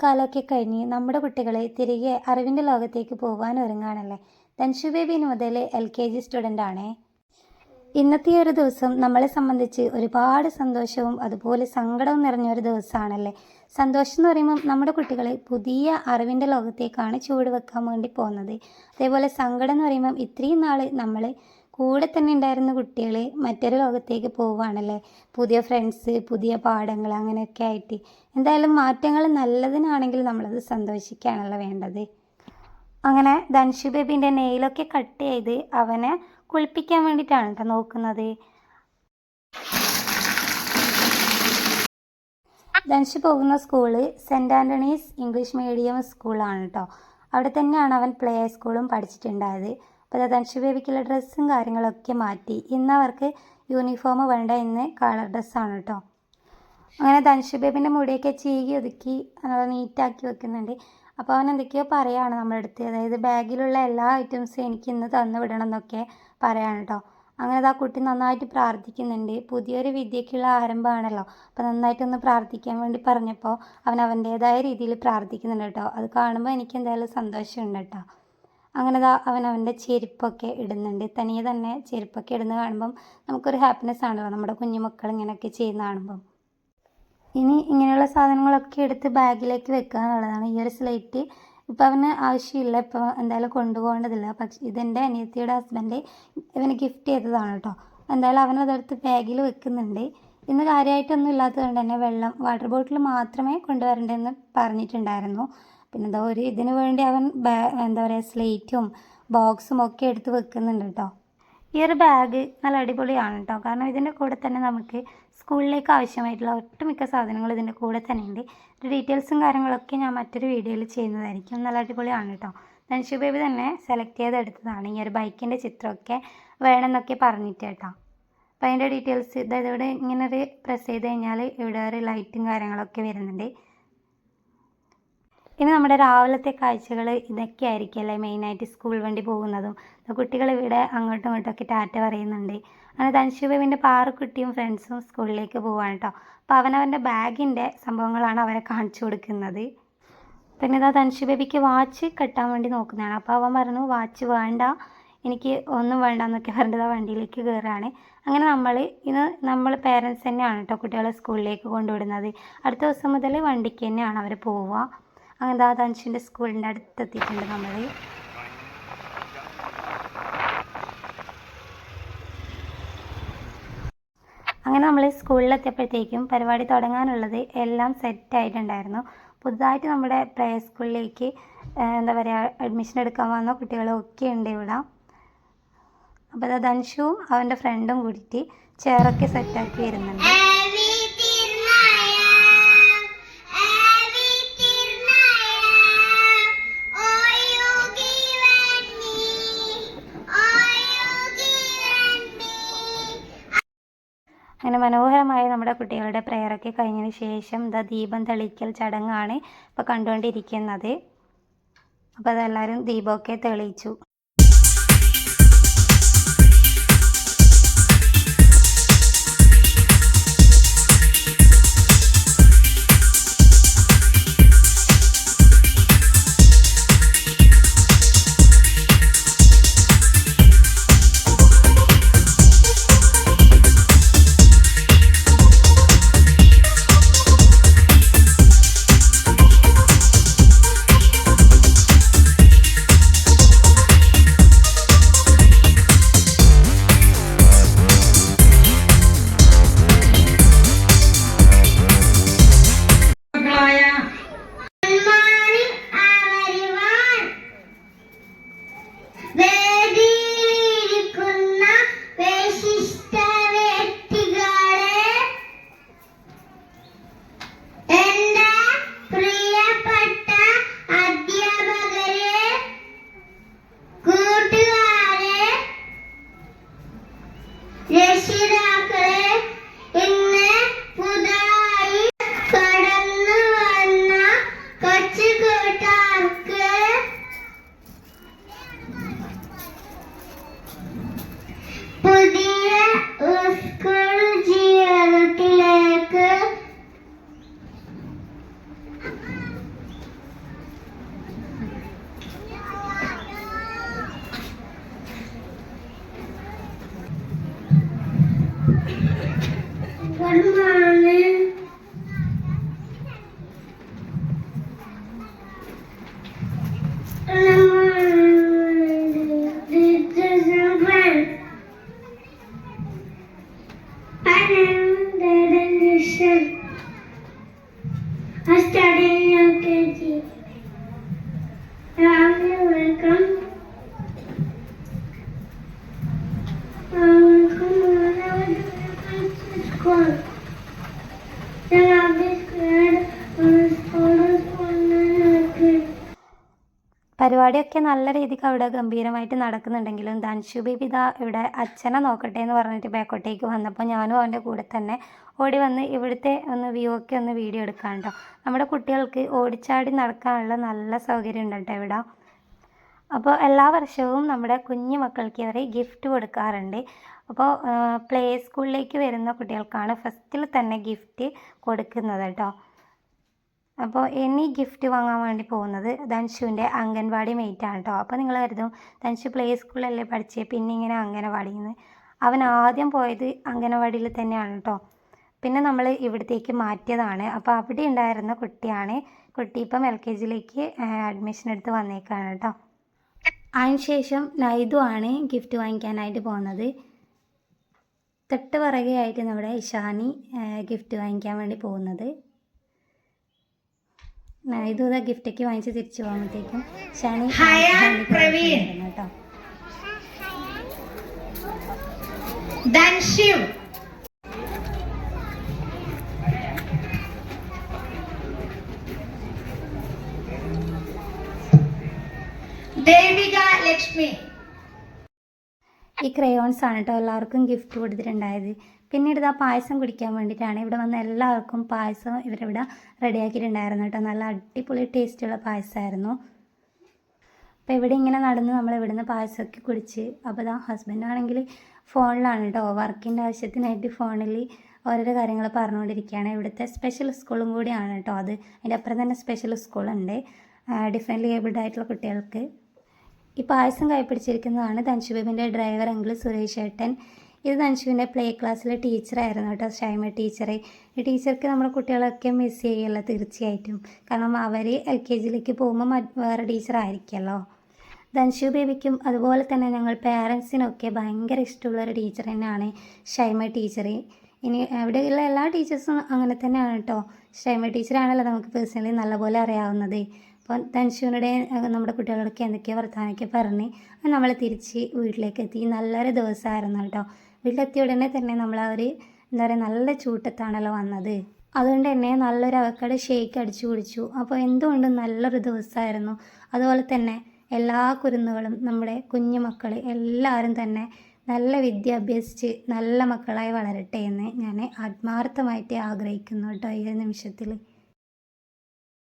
അവധിക്കാലമൊക്കെ കഴിഞ്ഞ് നമ്മുടെ കുട്ടികൾ തിരികെ അറിവിൻ്റെ ലോകത്തേക്ക് പോകാൻ ഒരുങ്ങാണല്ലേ. തൻഷു ബേബി മുതൽ LKG സ്റ്റുഡൻ്റ് ആണേ. ഇന്നത്തെ ഒരു ദിവസം നമ്മളെ സംബന്ധിച്ച് ഒരുപാട് സന്തോഷവും അതുപോലെ സങ്കടവും നിറഞ്ഞൊരു ദിവസമാണല്ലേ. സന്തോഷം എന്ന് പറയുമ്പം നമ്മുടെ കുട്ടികൾ പുതിയ അറിവിൻ്റെ ലോകത്തേക്കാണ് ചുവട് വെക്കാൻ വേണ്ടി പോകുന്നത്. അതേപോലെ സങ്കടം എന്ന് പറയുമ്പം ഇത്രയും നാൾ നമ്മൾ കൂടെ തന്നെ ഉണ്ടായിരുന്ന കുട്ടികൾ മറ്റൊരു ലോകത്തേക്ക് പോവുകയാണല്ലേ. പുതിയ ഫ്രണ്ട്സ്, പുതിയ പാഠങ്ങൾ, അങ്ങനെയൊക്കെ ആയിട്ട് എന്തായാലും മാറ്റങ്ങൾ നല്ലതിനാണെങ്കിൽ നമ്മളത് സന്തോഷിക്കുകയാണല്ലോ വേണ്ടത്. അങ്ങനെ തൻഷു ബേബീൻ്റെ നെയിലൊക്കെ കട്ട് ചെയ്ത് അവനെ കുളിപ്പിക്കാൻ വേണ്ടിയിട്ടാണ് കേട്ടോ നോക്കുന്നത്. തൻഷു പോകുന്ന school cent Antony's English medium സ്കൂളാണ് കേട്ടോ. അവിടെ തന്നെയാണ് അവൻ പ്ലേ സ്കൂളും പഠിച്ചിട്ടുണ്ടായത്. അപ്പോൾ തൻഷു ബേബിക്കുള്ള ഡ്രസ്സും കാര്യങ്ങളൊക്കെ മാറ്റി. ഇന്ന് അവർക്ക് യൂണിഫോം വേണ്ട, ഇന്ന് കളർ ഡ്രസ്സാണ് കേട്ടോ. അങ്ങനെ തൻഷു ബേബിൻ്റെ മുടിയൊക്കെ ചീകി ഒതുക്കി നീറ്റാക്കി വെക്കുന്നുണ്ട്. അപ്പോൾ അവൻ എന്തൊക്കെയോ പറയുകയാണ് നമ്മുടെ അടുത്ത്, അതായത് ബാഗിലുള്ള എല്ലാ ഐറ്റംസും എനിക്ക് ഇന്ന് തന്നു വിടണം എന്നൊക്കെ പറയാണ് കേട്ടോ. അങ്ങനെ ആ കുട്ടി നന്നായിട്ട് പ്രാർത്ഥിക്കുന്നുണ്ട്. പുതിയൊരു വിദ്യക്കുള്ള ആരംഭമാണല്ലോ, അപ്പോൾ നന്നായിട്ടൊന്ന് പ്രാർത്ഥിക്കാൻ വേണ്ടി പറഞ്ഞപ്പോൾ അവൻ അവൻ്റേതായ രീതിയിൽ പ്രാർത്ഥിക്കുന്നുണ്ട് കേട്ടോ. അത് കാണുമ്പോൾ എനിക്ക് എന്തായാലും സന്തോഷമുണ്ട് കേട്ടോ. അങ്ങനെ അവൻ അവൻ്റെ ചെരുപ്പൊക്കെ ഇടുന്നുണ്ട്. തനിയെ തന്നെ ചെരുപ്പൊക്കെ ഇടുന്നത് കാണുമ്പം നമുക്കൊരു ഹാപ്പിനെസ് ആണല്ലോ, നമ്മുടെ കുഞ്ഞുമക്കൾ ഇങ്ങനെയൊക്കെ ചെയ്യുന്ന കാണുമ്പം. ഇനി ഇങ്ങനെയുള്ള സാധനങ്ങളൊക്കെ എടുത്ത് ബാഗിലേക്ക് വെക്കുക എന്നുള്ളതാണ്. ഈ ഒരു സ്ലേറ്റ് ഇപ്പോൾ അവന് ആവശ്യമില്ല, ഇപ്പോൾ എന്തായാലും കൊണ്ടുപോകേണ്ടതില്ല. പക്ഷേ ഇതെൻ്റെ അനിയത്തിയുടെ ഹസ്ബൻഡ് ഇവന് ഗിഫ്റ്റ് ചെയ്തതാണ് കേട്ടോ. എന്തായാലും അവനതെടുത്ത് ബാഗിൽ വെക്കുന്നുണ്ട്. ഇന്ന് കാര്യമായിട്ടൊന്നും ഇല്ലാത്തതുകൊണ്ട് തന്നെ വാട്ടർ ബോട്ടിൽ മാത്രമേ കൊണ്ടുവരേണ്ടതെന്ന് പറഞ്ഞിട്ടുണ്ടായിരുന്നു. പിന്നെ ഇതിന് വേണ്ടി അവൻ സ്ലേറ്റും ബോക്സും ഒക്കെ എടുത്ത് വെക്കുന്നുണ്ട് കേട്ടോ. ഈ ഒരു ബാഗ് നല്ല അടിപൊളിയാണ് കേട്ടോ. കാരണം ഇതിൻ്റെ കൂടെ തന്നെ നമുക്ക് സ്കൂളിലേക്ക് ആവശ്യമായിട്ടുള്ള ഒട്ടുമിക്ക സാധനങ്ങൾ ഇതിൻ്റെ കൂടെ തന്നെ ഉണ്ട്. ഡീറ്റെയിൽസും കാര്യങ്ങളൊക്കെ ഞാൻ മറ്റൊരു വീഡിയോയിൽ ചെയ്യുന്നതായിരിക്കും. നല്ല അടിപൊളിയാണ് കേട്ടോ. തൻഷു ബേബി തന്നെ സെലക്ട് ചെയ്തെടുത്തതാണ്. ഈ ഒരു ബൈക്കിൻ്റെ ചിത്രമൊക്കെ വേണമെന്നൊക്കെ പറഞ്ഞിട്ട് കേട്ടോ. അപ്പോൾ അതിൻ്റെ ഡീറ്റെയിൽസ് ഇവിടെ ഇങ്ങനെ ഒരു പ്രസ് ചെയ്ത് കഴിഞ്ഞാൽ ഇവിടെ ഒരു ലൈറ്റും കാര്യങ്ങളൊക്കെ വരുന്നുണ്ട്. ഇനി നമ്മുടെ രാവിലത്തെ കാഴ്ചകൾ ഇതൊക്കെ ആയിരിക്കുമല്ലേ മെയിനായിട്ട് സ്കൂൾ വണ്ടി പോകുന്നതും. കുട്ടികൾ ഇവിടെ അങ്ങോട്ടും ഇങ്ങോട്ടൊക്കെ ടാറ്റ പറയുന്നുണ്ട്. അങ്ങനെ തൻഷു ബേബിൻ്റെ പാറുക്കുട്ടിയും ഫ്രണ്ട്സും സ്കൂളിലേക്ക് പോവാണ് കേട്ടോ. അപ്പോൾ അവനവൻ്റെ ബാഗിൻ്റെ സംഭവങ്ങളാണ് അവരെ കാണിച്ചു കൊടുക്കുന്നത്. പിന്നെ തൻഷു ബേബിക്ക് വാച്ച് കെട്ടാൻ വേണ്ടി നോക്കുന്നതാണ്. അപ്പോൾ അവൻ പറഞ്ഞു വാച്ച് വേണ്ട, എനിക്ക് ഒന്നും വേണ്ട എന്നൊക്കെ പറഞ്ഞിട്ട് വണ്ടിയിലേക്ക് കയറുകയാണ്. അങ്ങനെ നമ്മൾ പേരൻസ് തന്നെയാണ് കേട്ടോ കുട്ടികളെ സ്കൂളിലേക്ക് കൊണ്ടുവിടുന്നത്. അടുത്ത ദിവസം മുതൽ വണ്ടിക്ക് തന്നെയാണ് അവർ പോവുക. അങ്ങനെ തൻഷുവിൻ്റെ സ്കൂളിൻ്റെ അടുത്തെത്തിയിട്ടുണ്ട് നമ്മൾ. അങ്ങനെ നമ്മൾ സ്കൂളിലെത്തിയപ്പോഴത്തേക്കും പരിപാടി തുടങ്ങാനുള്ളത് എല്ലാം സെറ്റായിട്ടുണ്ടായിരുന്നു. പുതുതായിട്ട് നമ്മുടെ പ്ലേ സ്കൂളിലേക്ക് അഡ്മിഷൻ എടുക്കാൻ വന്ന കുട്ടികളൊക്കെ ഉണ്ട് ഇവിടെ. അപ്പോൾ തൻഷുവും അവൻ്റെ ഫ്രണ്ടും കൂടിയിട്ട് ചെയറൊക്കെ സെറ്റാക്കി വരുന്നുണ്ട്. അങ്ങനെ മനോഹരമായ നമ്മുടെ കുട്ടികളുടെ പ്രെയറൊക്കെ കഴിഞ്ഞതിന് ശേഷം ദീപം തെളിയിക്കൽ ചടങ്ങാണ് ഇപ്പോൾ കണ്ടുകൊണ്ടിരിക്കുന്നത്. അപ്പോൾ അതെല്ലാവരും ദീപമൊക്കെ തെളിയിച്ചു. Good morning. I study in UKG. Welcome. School. Then I'll be scared when school is online. പരിപാടിയൊക്കെ നല്ല രീതിക്ക് അവിടെ ഗംഭീരമായിട്ട് നടക്കുന്നുണ്ടെങ്കിലും ധൻഷു ബേബി ഇതാ ഇവിടെ അച്ഛനെ നോക്കട്ടെ എന്ന് പറഞ്ഞിട്ട് ബാക്കോട്ടേക്ക് വന്നപ്പോൾ ഞാനും അവൻ്റെ കൂടെ തന്നെ ഓടി വന്ന് ഇവിടുത്തെ ഒന്ന് വ്യൂ ഒക്കെ ഒന്ന് വീഡിയോ എടുക്കാൻ കേട്ടോ. നമ്മുടെ കുട്ടികൾക്ക് ഓടിച്ചാടി നടക്കാനുള്ള നല്ല സൗകര്യം ഉണ്ട് കേട്ടോ ഇവിടെ. അപ്പോൾ എല്ലാ വർഷവും നമ്മുടെ കുഞ്ഞു മക്കൾക്ക് ഇവരെ ഗിഫ്റ്റ് കൊടുക്കാറുണ്ട്. അപ്പോൾ പ്ലേ സ്കൂളിലേക്ക് വരുന്ന കുട്ടികൾക്കാണ് ഫസ്റ്റിൽ തന്നെ ഗിഫ്റ്റ് കൊടുക്കുന്നത് കേട്ടോ. അപ്പോൾ ഇനി ഗിഫ്റ്റ് വാങ്ങാൻ വേണ്ടി പോകുന്നത് ധൻഷുവിൻ്റെ അംഗൻവാടി മേറ്റാണ് കേട്ടോ. അപ്പോൾ നിങ്ങൾ കരുതും ധൻഷു പ്ലേ സ്കൂളിലല്ലേ പഠിച്ചേ പിന്നെ ഇങ്ങനെ അംഗനവാടിയിൽ നിന്ന്. അവൻ ആദ്യം പോയത് അംഗനവാടിയിൽ തന്നെയാണ് കേട്ടോ. പിന്നെ നമ്മൾ ഇവിടത്തേക്ക് മാറ്റിയതാണ്. അപ്പോൾ അവിടെ ഉണ്ടായിരുന്ന കുട്ടിയാണ്. കുട്ടി ഇപ്പം LKGയിലേക്ക് അഡ്മിഷൻ എടുത്ത് വന്നേക്കാണ് കേട്ടോ. അതിനുശേഷം നൈദു ആണ് ഗിഫ്റ്റ് വാങ്ങിക്കാനായിട്ട് പോകുന്നത്. തൊട്ട് പുറകെയായിട്ട് നമ്മുടെ ഇഷാനി ഗിഫ്റ്റ് വാങ്ങിക്കാൻ വേണ്ടി പോകുന്നത്. നൈദു ഗിഫ്റ്റൊക്കെ വാങ്ങിച്ച് തിരിച്ചു പോകുമ്പോഴത്തേക്കും ഷാനി കേട്ടോ. ദേവിക ലക്ഷ്മി. ഈ ക്രയോൺസ് ആണ് കേട്ടോ എല്ലാവർക്കും ഗിഫ്റ്റ് കൊടുത്തിട്ടുണ്ടായത്. പിന്നീട് ഇതാ പായസം കുടിക്കാൻ വേണ്ടിയിട്ടാണ് ഇവിടെ വന്ന എല്ലാവർക്കും പായസം ഇവരിവിടെ റെഡിയാക്കിയിട്ടുണ്ടായിരുന്നു കേട്ടോ. നല്ല അടിപൊളി ടേസ്റ്റുള്ള പായസമായിരുന്നു. അപ്പോൾ ഇവിടെ ഇങ്ങനെ നടന്ന് നമ്മൾ ഇവിടുന്ന് പായസമൊക്കെ കുടിച്ച്. അപ്പോൾ ഇതാ ഹസ്ബൻഡാണെങ്കിൽ ഫോണിലാണ് കേട്ടോ. വർക്കിൻ്റെ ആവശ്യത്തിനായിട്ട് ഫോണിൽ ഓരോരോ കാര്യങ്ങൾ പറഞ്ഞുകൊണ്ടിരിക്കുകയാണ്. ഇവിടുത്തെ സ്പെഷ്യൽ സ്കൂളും കൂടിയാണ് കേട്ടോ അത്. അതിൻ്റെ അപ്പുറം തന്നെ സ്പെഷ്യൽ സ്കൂളുണ്ട് ഡിഫറെൻ്റ്ലി ഏബിൾഡ് ആയിട്ടുള്ള കുട്ടികൾക്ക്. ഈ പായസം കൈപ്പിടിച്ചിരിക്കുന്നതാണ് ധൻഷു ബേബിൻ്റെ ഡ്രൈവർ അങ്കിൾ സുരേഷ് ഏട്ടൻ. ഇത് ധൻഷുവിൻ്റെ പ്ലേ ക്ലാസ്സിലെ ടീച്ചറായിരുന്നു കേട്ടോ, ഷൈമ ടീച്ചറെ. ഈ ടീച്ചർക്ക് നമ്മുടെ കുട്ടികളൊക്കെ മിസ് ചെയ്യല്ല തീർച്ചയായിട്ടും. കാരണം അവർ LKGയിലേക്ക് പോകുമ്പോൾ വേറെ ടീച്ചറായിരിക്കുമല്ലോ. ധൻഷു ബേബിക്കും അതുപോലെ തന്നെ ഞങ്ങൾ പേരൻസിനൊക്കെ ഭയങ്കര ഇഷ്ടമുള്ളൊരു ടീച്ചർ തന്നെയാണ് ഷൈമ ടീച്ചർ. ഇനി അവിടെയുള്ള എല്ലാ ടീച്ചേഴ്സും അങ്ങനെ തന്നെയാണ് കേട്ടോ. ഷൈമ ടീച്ചറാണല്ലോ നമുക്ക് പേഴ്സണലി നല്ലപോലെ അറിയാവുന്നത്. അപ്പോൾ ധൻഷുവിനുടെ നമ്മുടെ കുട്ടികളൊക്കെ എന്തൊക്കെയോ വർത്തമാനമൊക്കെ പറഞ്ഞ് നമ്മൾ തിരിച്ച് വീട്ടിലേക്ക് എത്തി. നല്ലൊരു ദിവസമായിരുന്നു കേട്ടോ. വീട്ടിലെത്തിയ ഉടനെ തന്നെ നമ്മൾ എന്താ പറയുക നല്ല ചൂട്ടത്താണല്ലോ വന്നത്. അതുകൊണ്ട് തന്നെ നല്ലൊരു അവക്കാഡോ ഷേക്ക് അടിച്ചു കുടിച്ചു. അപ്പോൾ എന്തുകൊണ്ടും നല്ലൊരു ദിവസമായിരുന്നു. അതുപോലെ തന്നെ എല്ലാ കുരുന്നുകളും നമ്മുടെ കുഞ്ഞു മക്കൾ എല്ലാവരും തന്നെ നല്ല വിദ്യ അഭ്യസിച്ച് നല്ല മക്കളായി വളരട്ടെ എന്ന് ഞാൻ ആത്മാർത്ഥമായിട്ട് ആഗ്രഹിക്കുന്നു കേട്ടോ ഈ ഒരു നിമിഷത്തിൽ.